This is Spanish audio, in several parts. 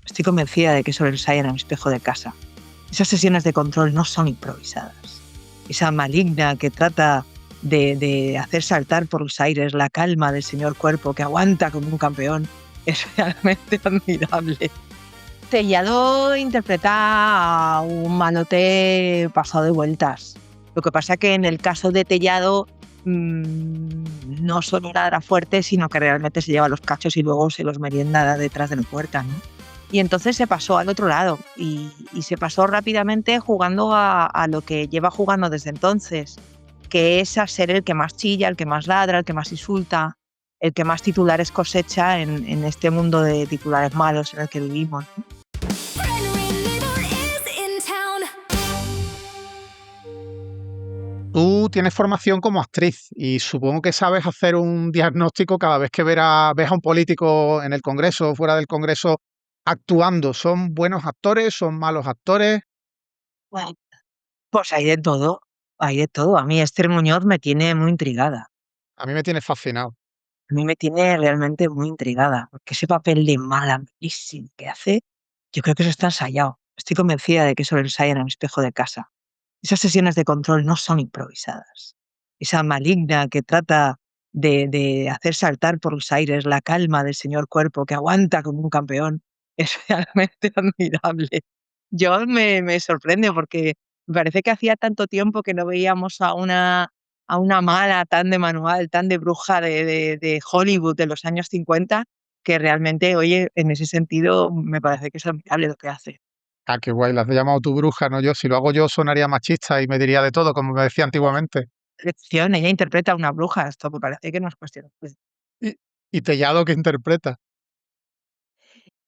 Estoy convencida de que eso lo ensayan en el espejo de casa. Esas sesiones de control no son improvisadas. Esa maligna que trata de hacer saltar por los aires la calma del señor cuerpo que aguanta como un campeón es realmente admirable. Tellado interpreta a un malote pasado de vueltas. Lo que pasa que en el caso de Tellado no solo ladra fuerte, sino que realmente se lleva los cachos y luego se los merienda detrás de la puerta, ¿no? Y entonces se pasó al otro lado y se pasó rápidamente jugando a lo que lleva jugando desde entonces, que es a ser el que más chilla, el que más ladra, el que más insulta, el que más titulares cosecha en este mundo de titulares malos en el que vivimos, ¿no? Tú tienes formación como actriz y supongo que sabes hacer un diagnóstico cada vez que ves a un político en el Congreso o fuera del Congreso actuando. ¿Son buenos actores? ¿Son malos actores? Bueno, pues hay de todo, hay de todo. A mí Esther Muñoz me tiene muy intrigada. A mí me tiene fascinado. A mí me tiene realmente muy intrigada, porque ese papel de mala malísima que hace, yo creo que eso está ensayado. Estoy convencida de que eso lo ensayan en el espejo de casa. Esas sesiones de control no son improvisadas. Esa maligna que trata de hacer saltar por los aires la calma del señor cuerpo que aguanta como un campeón es realmente admirable. Yo me sorprende porque me parece que hacía tanto tiempo que no veíamos a una mala tan de manual, tan de bruja de Hollywood de los años 50, que realmente, oye, en ese sentido me parece que es admirable lo que hace. Ah, qué guay, la has llamado tu bruja, no yo. Si lo hago yo sonaría machista y me diría de todo, como me decía antiguamente. Lección, ella interpreta a una bruja, esto me parece que no es cuestión. Y, y Tellado, que interpreta.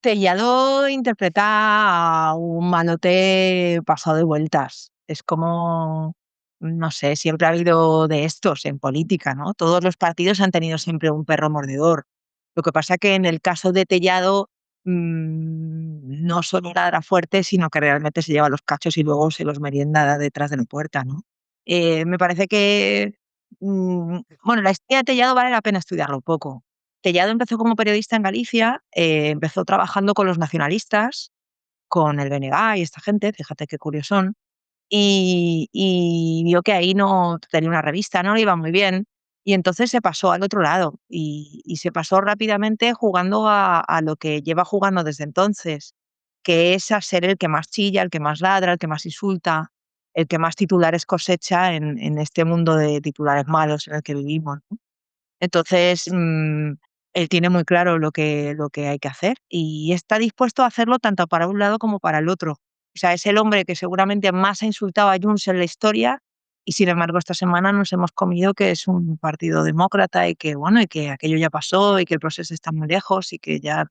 Tellado interpreta a un malote pasado de vueltas. Es como, no sé, siempre ha habido de estos en política, ¿no? Todos los partidos han tenido siempre un perro mordedor. Lo que pasa que en el caso de Tellado no solo ladra fuerte, sino que realmente se lleva los cachos y luego se los merienda detrás de la puerta, ¿no? Me parece que, bueno, la historia de Tellado vale la pena estudiarlo un poco. Tellado empezó como periodista en Galicia, empezó trabajando con los nacionalistas, con el BNG y esta gente, fíjate qué curiosón, y vio que ahí no tenía una revista, no le iba muy bien, y entonces se pasó al otro lado y se pasó rápidamente jugando a lo que lleva jugando desde entonces, que es a ser el que más chilla, el que más ladra, el que más insulta, el que más titulares cosecha en este mundo de titulares malos en el que vivimos, ¿no? Entonces, él tiene muy claro lo que hay que hacer y está dispuesto a hacerlo tanto para un lado como para el otro. O sea, es el hombre que seguramente más ha insultado a Junts en la historia y, sin embargo, esta semana nos hemos comido que es un partido demócrata y que, bueno, y que aquello ya pasó y que el proceso está muy lejos y que ya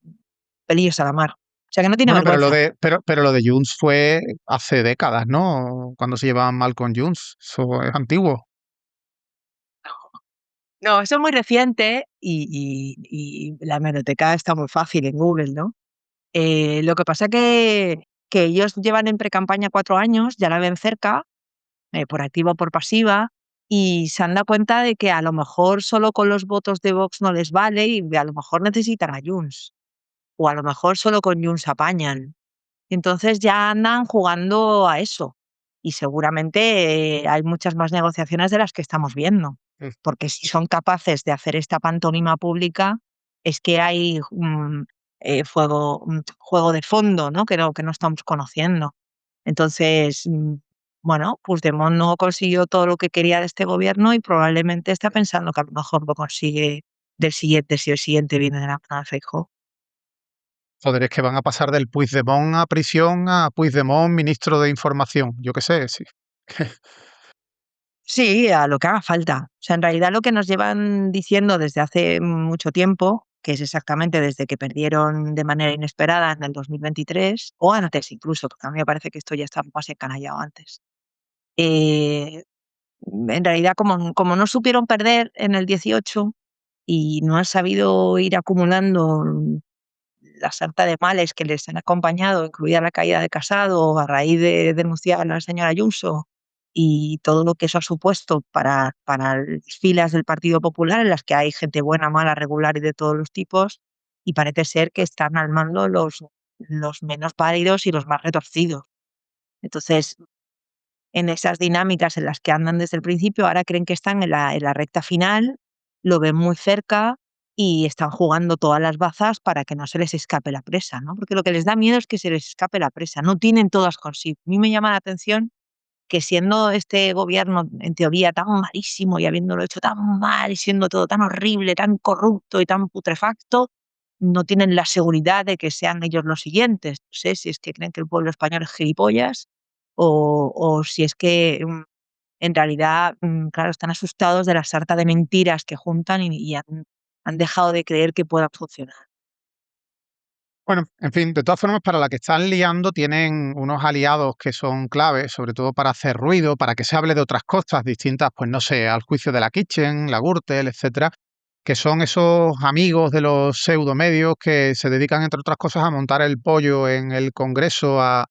pelillos a la mar. O sea, que no tiene Bueno, pero vergüenza. pero lo de Junts fue hace décadas, ¿no? Cuando se llevaban mal con Junts. Eso es antiguo. No, eso es muy reciente y la hemeroteca está muy fácil en Google, ¿no? Lo que pasa que ellos llevan en precampaña 4 años, ya la ven cerca, por activa o por pasiva, y se han dado cuenta de que a lo mejor solo con los votos de Vox no les vale y a lo mejor necesitan a Junts, o a lo mejor solo con Junts apañan. Entonces ya andan jugando a eso y seguramente, hay muchas más negociaciones de las que estamos viendo, Mm. porque si son capaces de hacer esta pantomima pública, es que hay, juego de fondo, ¿no? Que no estamos conociendo. Entonces, bueno, Puigdemont no consiguió todo lo que quería de este gobierno y probablemente está pensando que a lo mejor lo consigue del siguiente, si el siguiente viene de la mano de Feijóo. Joder, es que van a pasar del Puigdemont a prisión a Puigdemont ministro de Información. Yo qué sé, sí. Sí, a lo que haga falta. O sea, en realidad lo que nos llevan diciendo desde hace mucho tiempo, que es exactamente desde que perdieron de manera inesperada en el 2023, o antes incluso, porque a mí me parece que esto ya está más encanallado antes. Eh, en realidad, como no supieron perder en el 18 y no han sabido ir acumulando la sarta de males que les han acompañado, incluida la caída de Casado, a raíz de denunciar a la señora Ayuso, y todo lo que eso ha supuesto para las filas del Partido Popular, en las que hay gente buena, mala, regular y de todos los tipos, y parece ser que están al mando los menos pálidos y los más retorcidos. Entonces, en esas dinámicas en las que andan desde el principio, ahora creen que están en la recta final, lo ven muy cerca y están jugando todas las bazas para que no se les escape la presa, ¿no? Porque lo que les da miedo es que se les escape la presa, no tienen todas consigo. A mí me llama la atención que siendo este gobierno en teoría tan malísimo y habiéndolo hecho tan mal y siendo todo tan horrible, tan corrupto y tan putrefacto, no tienen la seguridad de que sean ellos los siguientes. No sé si es que creen que el pueblo español es gilipollas o si es que en realidad, claro, están asustados de la sarta de mentiras que juntan y han dejado de creer que puedan funcionar. Bueno, en fin, de todas formas, para la que están liando, tienen unos aliados que son claves, sobre todo para hacer ruido, para que se hable de otras cosas distintas, pues no sé, al juicio de la Kitchen, la Gürtel, etcétera, que son esos amigos de los pseudomedios que se dedican, entre otras cosas, a montar el pollo en el Congreso a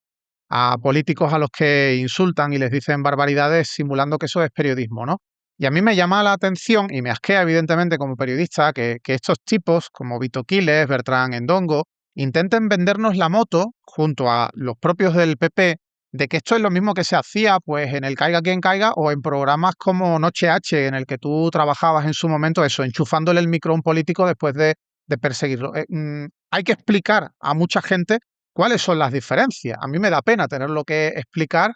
políticos a los que insultan y les dicen barbaridades simulando que eso es periodismo, ¿no? Y a mí me llama la atención y me asquea, evidentemente, como periodista, que estos tipos, como Vito Quiles, Bertrán Endongo, intenten vendernos la moto junto a los propios del PP de que esto es lo mismo que se hacía pues en el Caiga quien caiga o en programas como Noche H, en el que tú trabajabas en su momento eso, enchufándole el micro a un político después de perseguirlo. Hay que explicar a mucha gente cuáles son las diferencias. A mí me da pena tenerlo que explicar,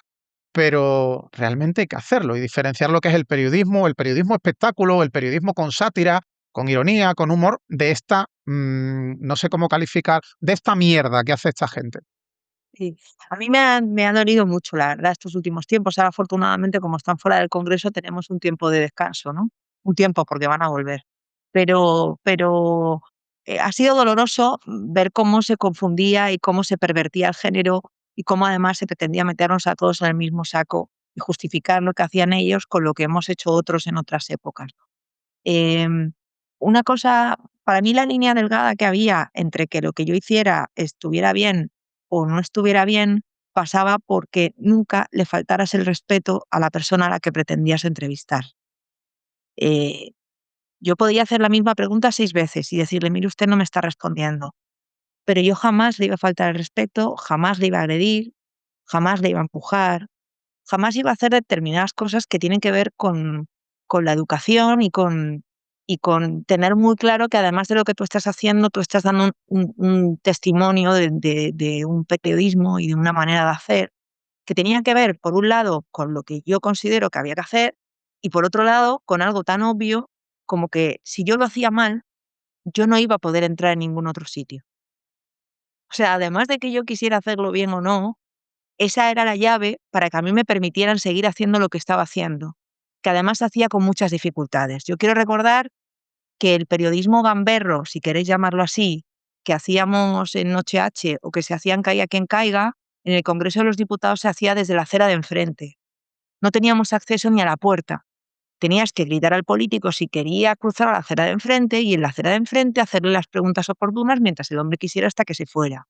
pero realmente hay que hacerlo y diferenciar lo que es el periodismo espectáculo, el periodismo con sátira, con ironía, con humor, de esta, no sé cómo calificar, de esta mierda que hace esta gente. Sí, a mí me ha dolido mucho, la verdad, estos últimos tiempos. Ahora, afortunadamente, como están fuera del Congreso, tenemos un tiempo de descanso, ¿no? Un tiempo, porque van a volver. Pero ha sido doloroso ver cómo se confundía y cómo se pervertía el género y cómo además se pretendía meternos a todos en el mismo saco y justificar lo que hacían ellos con lo que hemos hecho otros en otras épocas. Em, una cosa, para mí la línea delgada que había entre que lo que yo hiciera estuviera bien o no estuviera bien, pasaba porque nunca le faltaras el respeto a la persona a la que pretendías entrevistar. Eh, yo podía hacer la misma pregunta 6 veces y decirle: "Mire, usted no me está respondiendo", pero yo jamás le iba a faltar el respeto, jamás le iba a agredir, jamás le iba a empujar, jamás iba a hacer determinadas cosas que tienen que ver con la educación y con tener muy claro que además de lo que tú estás haciendo, tú estás dando un testimonio de un periodismo y de una manera de hacer que tenía que ver, por un lado, con lo que yo considero que había que hacer y por otro lado, con algo tan obvio como que si yo lo hacía mal, yo no iba a poder entrar en ningún otro sitio. O sea, además de que yo quisiera hacerlo bien o no, esa era la llave para que a mí me permitieran seguir haciendo lo que estaba haciendo, que además hacía con muchas dificultades. Yo quiero recordar que el periodismo gamberro, si queréis llamarlo así, que hacíamos en Noche H o que se hacía en Caiga quien caiga, en el Congreso de los Diputados se hacía desde la acera de enfrente. No teníamos acceso ni a la puerta. Tenías que gritar al político si quería cruzar a la acera de enfrente y en la acera de enfrente hacerle las preguntas oportunas mientras el hombre quisiera hasta que se fuera.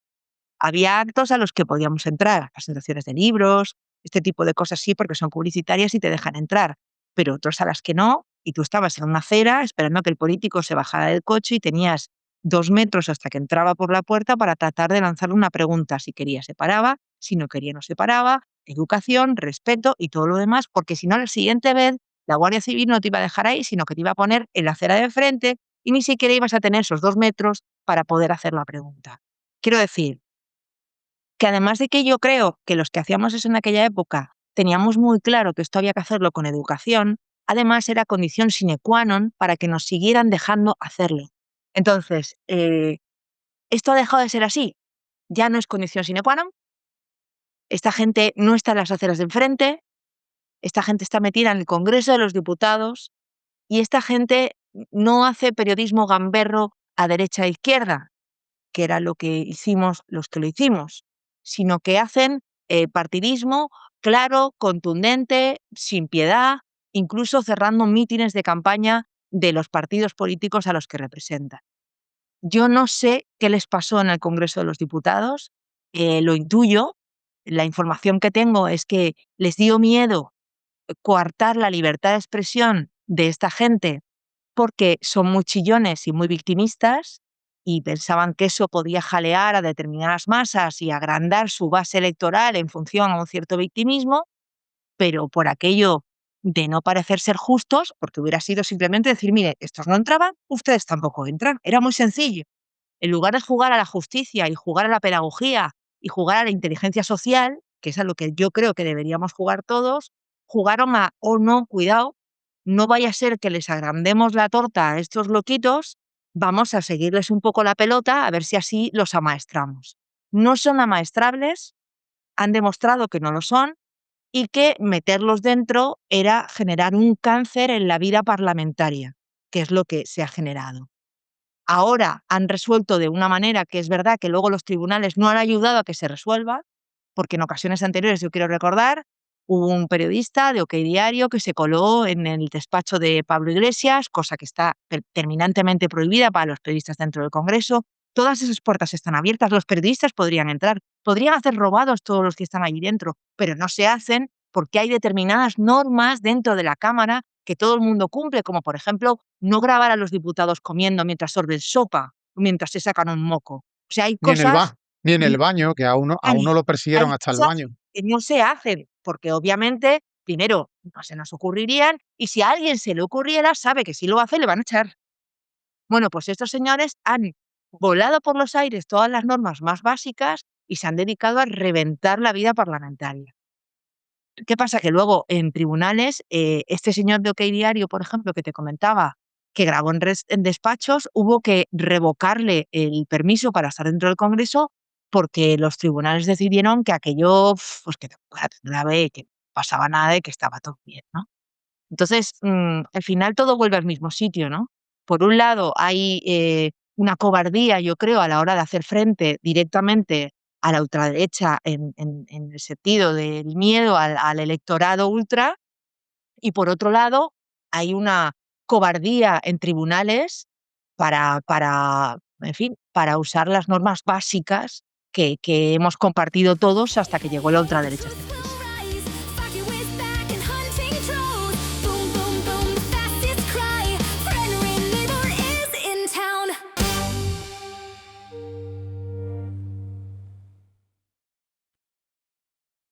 Había actos a los que podíamos entrar, presentaciones de libros, este tipo de cosas sí, porque son publicitarias y te dejan entrar, pero otros a las que no, y tú estabas en una acera esperando a que el político se bajara del coche y tenías 2 metros hasta que entraba por la puerta para tratar de lanzarle una pregunta. Si quería, se paraba, si no quería, no se paraba, educación, respeto y todo lo demás, porque si no, la siguiente vez la Guardia Civil no te iba a dejar ahí, sino que te iba a poner en la acera de enfrente y ni siquiera ibas a tener esos 2 metros para poder hacer la pregunta. Quiero decir, que además de que yo creo que los que hacíamos eso en aquella época teníamos muy claro que esto había que hacerlo con educación, además era condición sine qua non para que nos siguieran dejando hacerlo. Entonces, esto ha dejado de ser así. Ya no es condición sine qua non. Esta gente no está en las aceras de enfrente, esta gente está metida en el Congreso de los Diputados y esta gente no hace periodismo gamberro a derecha e izquierda, que era lo que hicimos los que lo hicimos, sino que hacen partidismo claro, contundente, sin piedad, incluso cerrando mítines de campaña de los partidos políticos a los que representan. Yo no sé qué les pasó en el Congreso de los Diputados, lo intuyo, la información que tengo es que les dio miedo coartar la libertad de expresión de esta gente porque son muy chillones y muy victimistas y pensaban que eso podía jalear a determinadas masas y agrandar su base electoral en función a un cierto victimismo, pero por aquello de no parecer ser justos, porque hubiera sido simplemente decir, mire, estos no entraban, ustedes tampoco entran. Era muy sencillo. En lugar de jugar a la justicia y jugar a la pedagogía y jugar a la inteligencia social, que es a lo que yo creo que deberíamos jugar todos, jugaron a, oh no, cuidado, no vaya a ser que les agrandemos la torta a estos loquitos, vamos a seguirles un poco la pelota a ver si así los amaestramos. No son amaestrables, han demostrado que no lo son y que meterlos dentro era generar un cáncer en la vida parlamentaria, que es lo que se ha generado. Ahora han resuelto de una manera que es verdad que luego los tribunales no han ayudado a que se resuelva, porque en ocasiones anteriores, yo quiero recordar, hubo un periodista de OK Diario que se coló en el despacho de Pablo Iglesias, cosa que está terminantemente prohibida para los periodistas dentro del Congreso. Todas esas puertas están abiertas, los periodistas podrían entrar, podrían hacer robados todos los que están allí dentro, pero no se hacen porque hay determinadas normas dentro de la Cámara que todo el mundo cumple, como por ejemplo no grabar a los diputados comiendo mientras sorben sopa, mientras se sacan un moco. O sea, hay Ni en el cosas, ni en el baño, que a uno lo persiguieron hay hasta el cosas baño. que no se hacen, porque obviamente, primero, no se nos ocurrirían, y si a alguien se le ocurriera, sabe que si lo hace le van a echar. Bueno, pues estos señores han volado por los aires todas las normas más básicas y se han dedicado a reventar la vida parlamentaria. ¿Qué pasa? Que luego en tribunales, este señor de OK Diario, por ejemplo, que te comentaba, que grabó en despachos, hubo que revocarle el permiso para estar dentro del Congreso porque los tribunales decidieron que aquello, pues que tampoco era tan grave, que no pasaba nada y que estaba todo bien, ¿no? Entonces, al final todo vuelve al mismo sitio, ¿no? Por un lado, hay una cobardía, yo creo, a la hora de hacer frente directamente a la ultraderecha en el sentido del miedo al electorado ultra, y por otro lado, hay una cobardía en tribunales en fin, para usar las normas básicas que hemos compartido todos hasta que llegó la ultraderecha.